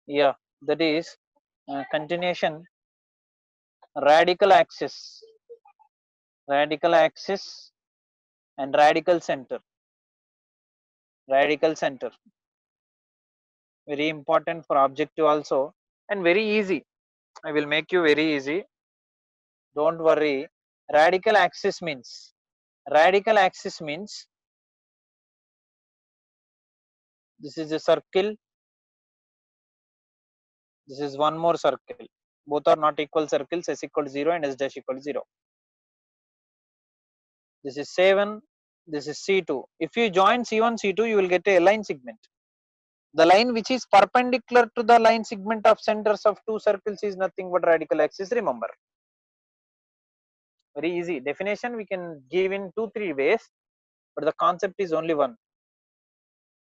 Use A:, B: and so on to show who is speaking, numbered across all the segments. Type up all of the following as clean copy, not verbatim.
A: Yeah, that is continuation. Radical axis and radical center. Radical center very important for objective also, and very easy. I will make you very easy, don't worry. Radical axis means, radical axis means this is a circle, this is one more circle, both are not equal circles, s equal to 0 and s dash equal to 0. This is C1, this is C2. If you join C1 C2, you will get a line segment. The line which is perpendicular to the line segment of centers of two circles is nothing but radical axis, remember. Very easy definition, we can give in 2-3 ways, but the concept is only one.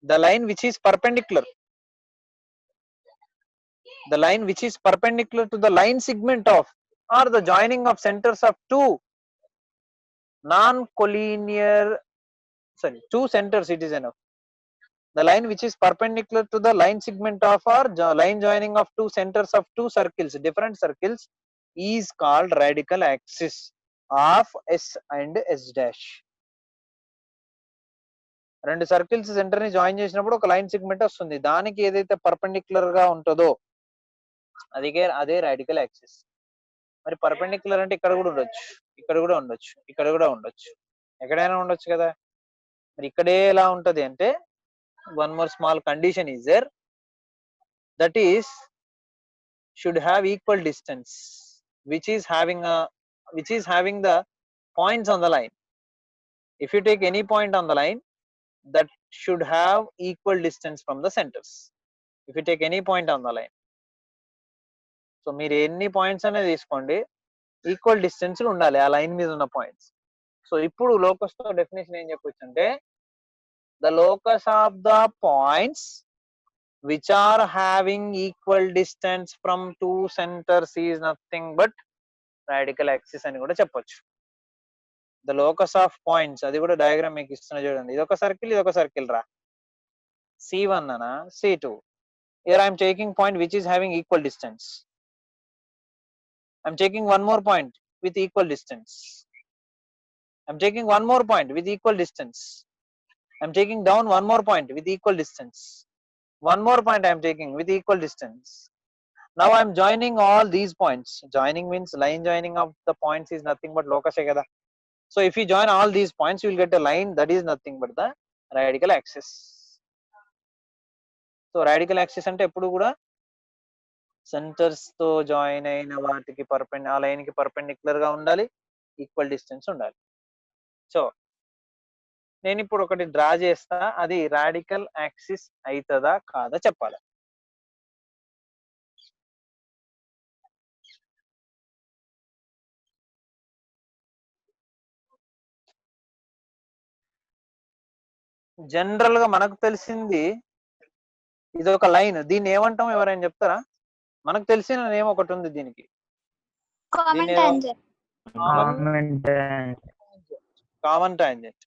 A: The line which is perpendicular, the line which is perpendicular to the line segment of, or the joining of centers of two non-collinear, sorry, two centers, it is enough. The line which is perpendicular to the line segment of, or line joining of two centers of two circles, different circles, is called radical axis of S and S dash. రెండు circles centre ని join చేసినప్పుడు ఒక line segment వస్తుంది, దానికి ఏదైతే perpendicular గా ఉంటుందో అదే రాడికల్ యాక్సిస్. మరి పర్పెండిక్యులర్ అంటే ఇక్కడ కూడా ఉండొచ్చు, ఇక్కడ కూడా ఉండొచ్చు, ఇక్కడ కూడా ఉండొచ్చు, ఎక్కడైనా ఉండొచ్చు కదా. మరి ఇక్కడే ఎలా ఉంటది అంటే, one more small condition is there, that is should have equal distance, which is having the points on the line. If you take any point on the line, that should have equal distance from the centers. If you take any point on the line, so మీరు ఎన్ని points అనేది తీసుకోండి, equal distance ఉండాలి ఆ line మీద ఉన్న points. So ఇప్పుడు locus తో డెఫినేషన్ ఏం చెప్పొచ్చు అంటే, the locus of the points which are having equal distance from two centers is nothing but radical axis అని కూడా చెప్పొచ్చు. ద లోకస్ ఆఫ్ పాయింట్స్, అది కూడా డయాగ్రామ్ మీకు ఇస్తున్నా చూడండి. ఇది ఒక సర్కిల్, ఇది ఒక సర్కిల్ రా, C1 అనా C2. here I am taking point which is having equal distance. I am taking one more point with equal distance. I am taking one more point with equal distance. I am taking down one more point with equal distance. One more point I am taking with equal distance. Now I am joining all these points. Joining means line joining of the points is nothing but locus kada. So if you join all these points, you will get a line that is nothing but the radical axis. So radical axis ante eppudu kuda centers తో join అయిన వాటికి ఆ line కి perpendicular గా ఉండాలి, equal distance ఉండాలి. So నేను ఇప్పుడు ఒకటి డ్రా చేస్తా, అది రాడికల్ యాక్సిస్ అవుతుందా కాదా చెప్పాలి. జనరల్ గా మనకు తెలిసింది ఇది ఒక లైన్, దీన్ని ఏమంటాం ఎవరైనా చెప్తారా? మనకు తెలిసిన నేమ్ ఒకటి ఉంది దీనికి, కామన్ టాంజెంట్.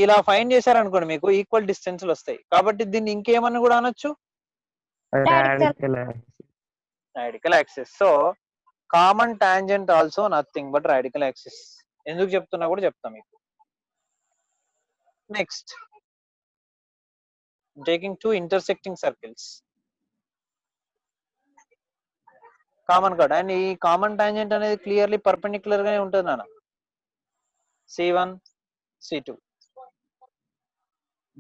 A: ఇలా ఫైండ్ చేశారనుకోండి మీకు ఈక్వల్ డిస్టెన్స్ వస్తాయి, కాబట్టి దీన్ని ఇంకేమన్నా కూడా అనొచ్చు, radical axis. So common tangent also nothing but radical axis. ఎందుకు చెప్తున్నా కూడా చెప్తా మీకు. Next, taking two intersecting circles, common card, and ఈ కామన్ టాంజెంట్ అనేది క్లియర్లీ పర్పెండిక్యులర్ గానే ఉంటుంది నాన్న, C1 C2.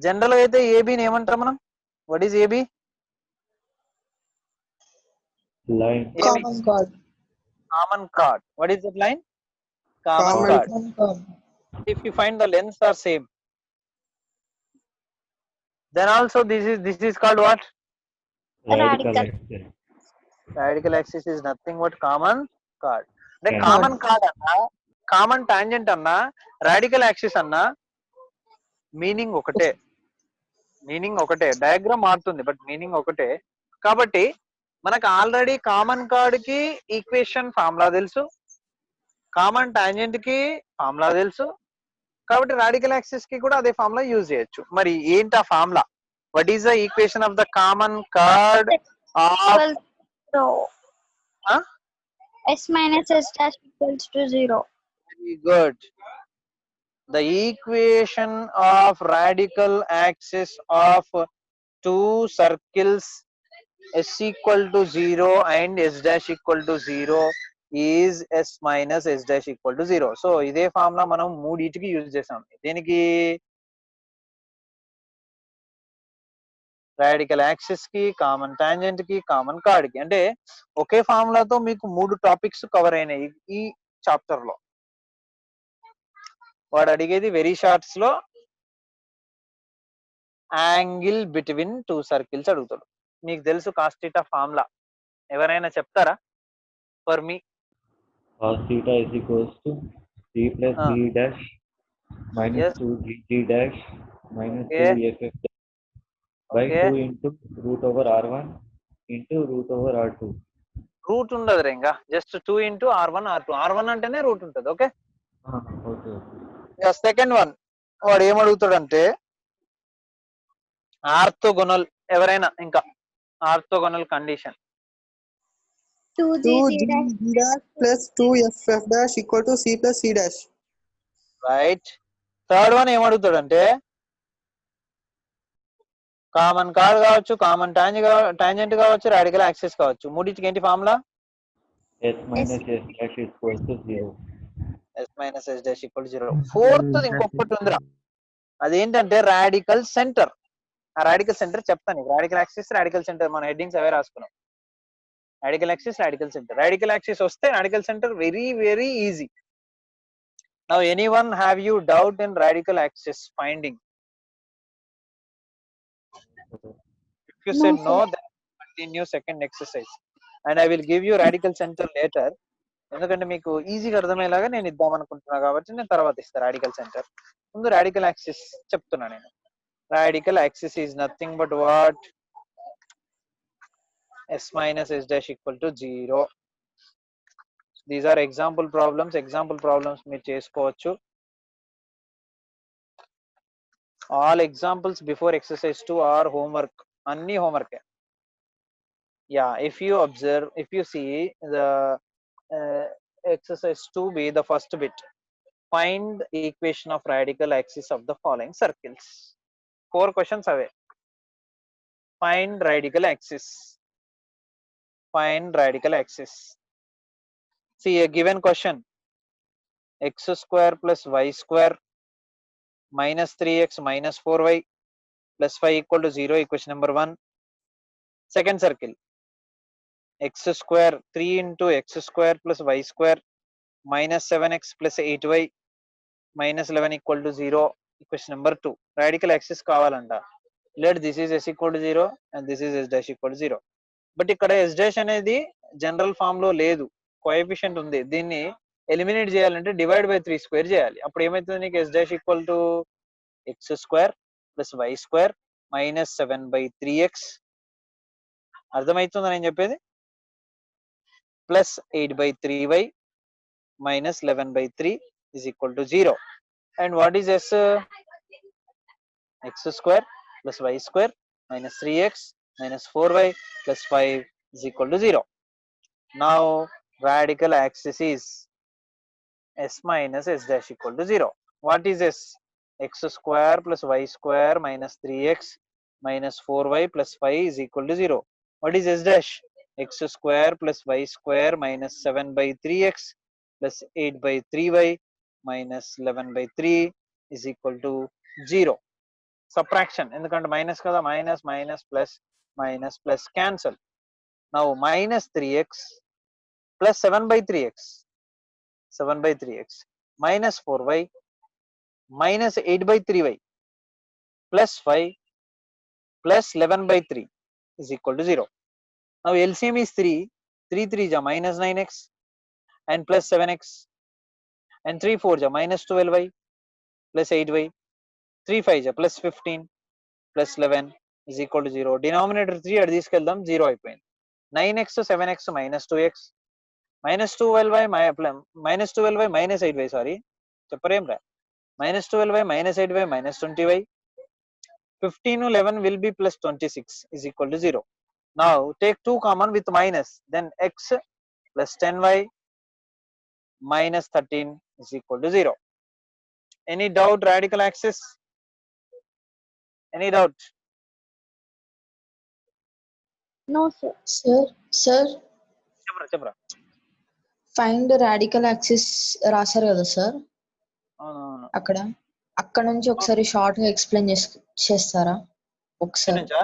A: జనరల్ గా అయితే ఏబిని ఏమంటాం మనం? What is AB?
B: Line.
C: Common chord.
A: Common chord. What is that line? Common chord. If you find the lengths are same, then also this is called what?
B: Radical axis.
A: Radical axis is nothing but common chord. The common chord anna, common tangent anna, radical axis anna, meaning ఒకటే, meaning ఒకటే, diagram మారుతుంది but meaning ఒకటే. కాబట్టి మనకు already common card కి equation formula తెలుసు, common tangent కి formula తెలుసు, కాబట్టి రాడికల్ యాక్సిస్ కి కూడా అదే ఫార్ములా యూజ్ చేయొచ్చు. మరి ఏంటి ఆ formula? What is the equation of the common chord of
C: equals to
A: huh?
C: s minus s dash equals to 0.
A: Very good. The equation of radical axis of two circles s equal to 0 and s dash equal to 0 is s minus s dash equal to 0. So ఇదే formula మనం మూడింటికి use చేసాం. దేనికి? Radical axis కి, common tangent కి, common card కి. అంటే ఒకే ఫార్ములాతో మీకు 3 టాపిక్స్ కవర్ అయినాయి ఈ చాప్టర్ లో. వాడు అడిగేది very shorts low angle between two circles అడుగుతాడు. మీకు తెలుసు కాస్ థీటా ఫార్ములా, ఎవరైనా చెప్తారా? For me
B: Cos theta is equals to c plus d dash minus
A: yes
B: 2 gt dash minus
A: okay
B: 2 ff dash by
A: okay
B: 2 into root over r1 into root over r2.
A: Root ఉండదు రే, ఇంకా just 2 into r1 r2. r1 అంటేనే route ఉంటుంది. Okay,
B: okay
A: second one వాడు ఏమడుగుతాడంటే orthogonal. ఎవరైనా ఇంకా orthogonal condition
C: 2g
D: 2g dash plus 2ff dash equal to c plus c dash.
A: Right. Third one ఏమడుగుతాడంటే common chord కావచ్చు, కామన్ టాంజెంట్ కావచ్చు, radical axis కావచ్చు. మూడింటికి ఏంటి ఫార్ములా?
B: s minus s dash is equals to 0.
A: s minus s dash equal 0. Fourth ఇంకొకటి ఉందిరా, అదేంటంటే రాడికల్ సెంటర్. ఆ రాడికల్ సెంటర్ చెప్తాను. రాడికల్ యాక్సిస్, రాడికల్ సెంటర్ మన హెడ్డింగ్స్ అవే రాసుకున్నాం. Radical axis, radical centre. Radical axis వస్తే radical centre very very easy. Now anyone have you doubt in radical axis finding? If you
C: No,
A: said no,
C: sir.
A: then continue second exercise and I will give you radical center later. ఎందుకంటే మీకు ఈజీగా అర్థమయ్యేలాగా నేను ఇద్దాం అనుకుంటున్నా కాబట్టి నేను తర్వాత ఇస్తాను రాడికల్ సెంటర్. ముందు రాడికల్ యాక్సిస్ చెప్తున్నా నేను. Radical axis is nothing but what? s minus s dash equal to 0. These are example problems. Example problems మీరు చేసుకోవచ్చు. All examples before exercise 2 or homework. అన్ని హోంవర్కే. Yeah, if you observe, if you see the exercise 2b, the first bit, find the equation of radical axis of the following circles. 4 questions away. Find radical axis. Find radical axis. See a given question: x square plus y square minus 3x minus 4y plus 5 equal to 0. Equation number 1. Second circle: x square 3 into x square plus y square minus 7x plus 8y minus 11 equal to 0. Equation number 2. Radical axis కావాలంట. Let this is s equal to 0 and this is s dash equal to 0. But ఇక్కడ s dash అనేది general form లో లేదు, coefficient ఉంది. దీన్ని eliminate చేయాలంటే divide by 3 square చేయాలి. అప్పుడు ఏమవుతుంది నీకు? s dash equal to x square plus y square minus 7/3x. అర్థమవుతుందా నేను చెప్పేది? Plus 8/3y minus 11/3 is equal to 0. And what is s? X square plus y square minus 3x minus 4y plus 5 is equal to 0. Now radical axis is s minus s dash equal to 0. What is s? X square plus y square minus 3x minus 4y plus 5 is equal to 0. What is s dash? X square plus y square minus 7/3x plus 8/3y minus 11/3 is equal to 0. Subtraction, ఎందుకంటే minus కదా, minus minus plus minus plus cancel. Now minus 3x plus 7/3x minus 4y minus 8/3y plus 5 plus 11/3 is equal to 0. Now LCM is 3. 3 3 is minus 9x and plus 7x and 3 4 is minus 12y plus 8y. 3 5 is plus 15 plus 11 is equal to 0. Denominator 3 at తీసుకెళ్దాం, 0 అయిపోయింది. 9x 7x minus 2x minus 12y minus 12y minus 8y, sorry చెప్పరేం రా, minus 12y minus 8y minus 20y 15 11 will be plus 26 is equal to 0. Now take 2 common with minus, then x plus 10y minus 13 is equal to 0. Any doubt? Radical axis? Any doubt?
C: No, sir.
E: Sir,
A: చెప్పరా.
E: find the radical axis రాశారు కదా sir
A: అవునవును.
E: అక్కడ నుంచి ఒకసారి short గా explain చేస్తారా ఒకసారి?
A: నుంచా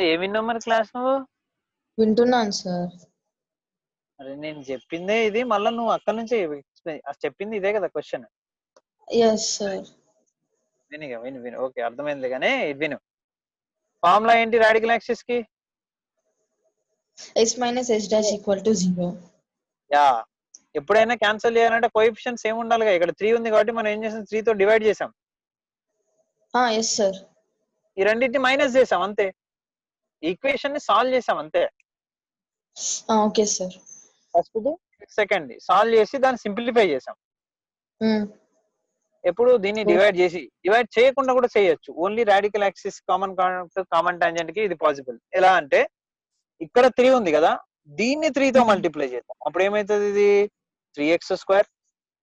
A: ఏం విన్నావు మరి క్లాస్ నువ్వు?
E: వింటున్నాను సార్.
A: అరే నేను చెప్పిందే ఇది, మళ్ళీ నువ్వు అక్కడ నుంచి చెప్పింది ఇదే కదా క్వశ్చన్.
E: Yes sir.
A: విను. ఓకే, అర్థమైంది. కానీ ఇది విను. ఫార్ములా ఏంటి రాడికల్ యాక్సిస్ కి?
E: s minus s dash equal to 0.
A: Yeah, ఎప్పుడైనా క్యాన్సిల్ చేయాలంటే కోఎఫిషియెంట్స్ ఏమి ఉండాలిగా. ఇక్కడ 3 ఉంది కాబట్టి మనం ఏం చేసాం, 3 తో డివైడ్ చేసాం.
E: Yes sir.
A: ఈ రెండింటిని మైనస్ చేసాం అంతే. ఈక్వేషన్ ని సాల్వ్ చేసాం అంతే.
E: Okay sir.
A: First second solve చేసి దాన్ని సింప్లిఫై చేసాం. ఎప్పుడు దీన్ని డివైడ్ చేయకుండా కూడా చేయొచ్చు. Only radical axis common tangent కి ఇది పాసిబుల్. ఎలా అంటే ఇక్కడ 3 ఉంది కదా, దీన్ని 3 తో మల్టిప్లై చేద్దాం. అప్పుడు ఏమైతుంది? ఇది 3x²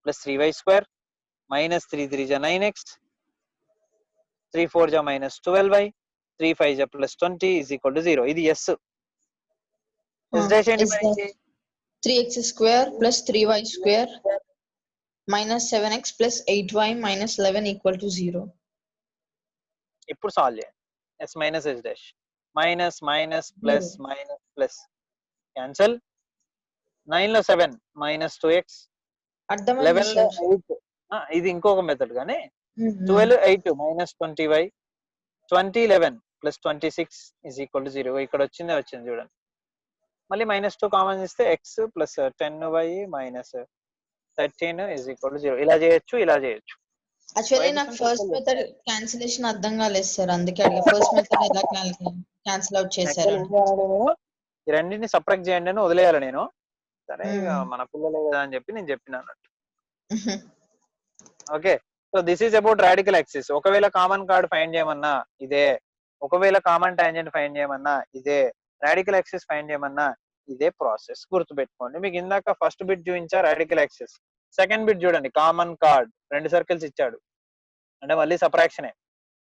A: ప్లస్ 3y² మైనస్ 3 3 జా 9x 3 4 జా మైనస్ 12y 3 5 జా ప్లస్ 20 ఈజ్ ఈక్వల్ టు 0. ఇది ఎస్. ఎస్ డాష్ ఏంటి?
E: 3x² plus 3y² minus 7x plus 8y minus 11 equal to 0.
A: ఇప్పుడు సాల్వ్ చేయండి. S minus s dash minus minus plus minus plus cancel. 9 లో 7 minus 2x, 11 లో 8. ఇది ఇంకొక method. కానీ 12 8 minus 20y 20 11 plus 26 is equal to 0. ఇక్కడ వచ్చింది చూడండి. మళ్ళీ -2 కామన్ ఇస్తే x plus 10y minus 13 is equal to 0. ఇలా చేయొచ్చు.
E: యాక్చువల్లీ నాకు ఫస్ట్ మెథడ్ క్యాన్సిలేషన్ అర్థం కాలేదు సార్, అందుకే అడిగా ఫస్ట్ మెథడ్ ఎలా క్యాన్సిల్ అవుట్ చేశారు.
A: ఈ రెండింటిని సపరేట్ చేయండి అని వదిలేయాలి నేను. సరే మన పిల్లలే కదా అని చెప్పి నేను చెప్పిన అన్నట్టు. Okay, so this is about radical axis. ఒకవేళ కామన్ కార్డ్ ఫైండ్ చేయమన్నా ఇదే, ఒకవేళ కామన్ టాంజెంట్ ఫైండ్ చేయమన్నా ఇదే, రాడికల్ యాక్సిస్ ఫైండ్ చేయమన్నా ఇదే ప్రాసెస్. గుర్తుపెట్టుకోండి. మీకు ఇందాక ఫస్ట్ బిట్ చూపించా రాడికల్ యాక్సిస్. సెకండ్ బిట్ చూడండి, కామన్ కార్డ్ 2 సర్కిల్స్ ఇచ్చాడు అంటే మళ్ళీ సపరాక్షనే.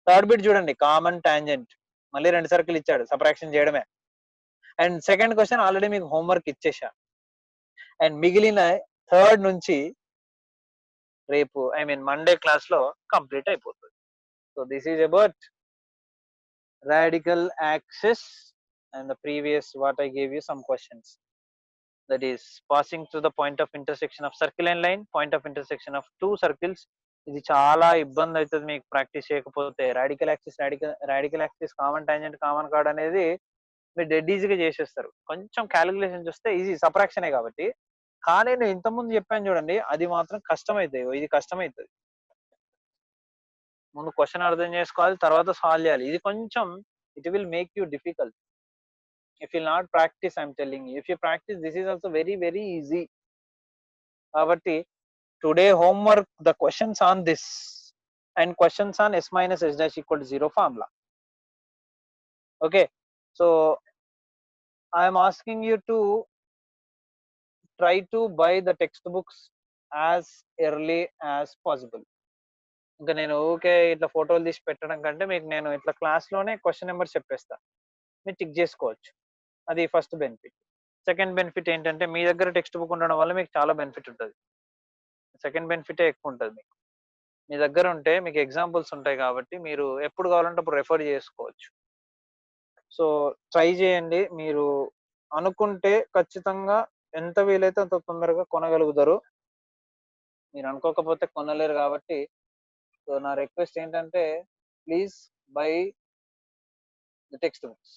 A: థర్డ్ బిట్ చూడండి, కామన్ టాంజెంట్ మళ్ళీ 2 సర్కిల్ ఇచ్చాడు, సపరాక్షన్ చేయడమే. అండ్ సెకండ్ క్వశ్చన్ ఆల్రెడీ మీకు హోంవర్క్ ఇచ్చేసా. అండ్ మిగిలిన థర్డ్ నుంచి రేపు మండే క్లాస్ లో కంప్లీట్ అయిపోతుంది. So this is about radical axis, and the previous what I gave you some questions, that is passing through the point of intersection of circle and line, point of intersection of 2 circles. ఇది చాలా ఇబ్బంది అవుతుంది మీకు practice చేయకపోతే. Radical axis common tangent common card అనేది మీరు dead ఈజీగా చేసేస్తారు. కొంచెం క్యాలిక్యులేషన్ చూస్తే ఈజీ, సపరాక్షనే కాబట్టి. కానీ నేను ఇంతకుముందు చెప్పాను చూడండి, అది మాత్రం కష్టమవుతాయి. ఇది కష్టమవుతుంది. ముందు క్వశ్చన్ అర్థం చేసుకోవాలి, తర్వాత సాల్వ్ చేయాలి. ఇది కొంచెం it will make you difficult if you not practise. I'm telling you, if you practise this is also very very easy. కాబట్టి today homework the questions on this and questions on s minus s dash equal to 0 formula. Okay, so I am asking you to try to buy the textbooks as early as possible. ఇంకా నేను okay ఇట్లా ఫోటోలు తీసి పెట్టడం కంటే మీకు నేను ఇట్లా క్లాస్లోనే క్వశ్చన్ నెంబర్ చెప్పేస్తా, మీరు టిక్ చేసుకోవచ్చు. అది ఫస్ట్ బెనిఫిట్. సెకండ్ బెనిఫిట్ ఏంటంటే మీ దగ్గర టెక్స్ట్ బుక్ ఉండడం వల్ల మీకు చాలా బెనిఫిట్ ఉంటుంది. సెకండ్ బెనిఫిటే ఎక్కువ ఉంటుంది మీకు. మీ దగ్గర ఉంటే మీకు ఎగ్జాంపుల్స్ ఉంటాయి కాబట్టి మీరు ఎప్పుడు కావాలంటే అప్పుడు రెఫర్ చేసుకోవచ్చు. సో ట్రై చేయండి. మీరు అనుకుంటే ఖచ్చితంగా ఎంత వీలైతే అంత తొందరగా కొనగలుగుతారు. మీరు అనుకోకపోతే కొనలేరు. కాబట్టి సో నా రిక్వెస్ట్ ఏంటంటే please by the text books.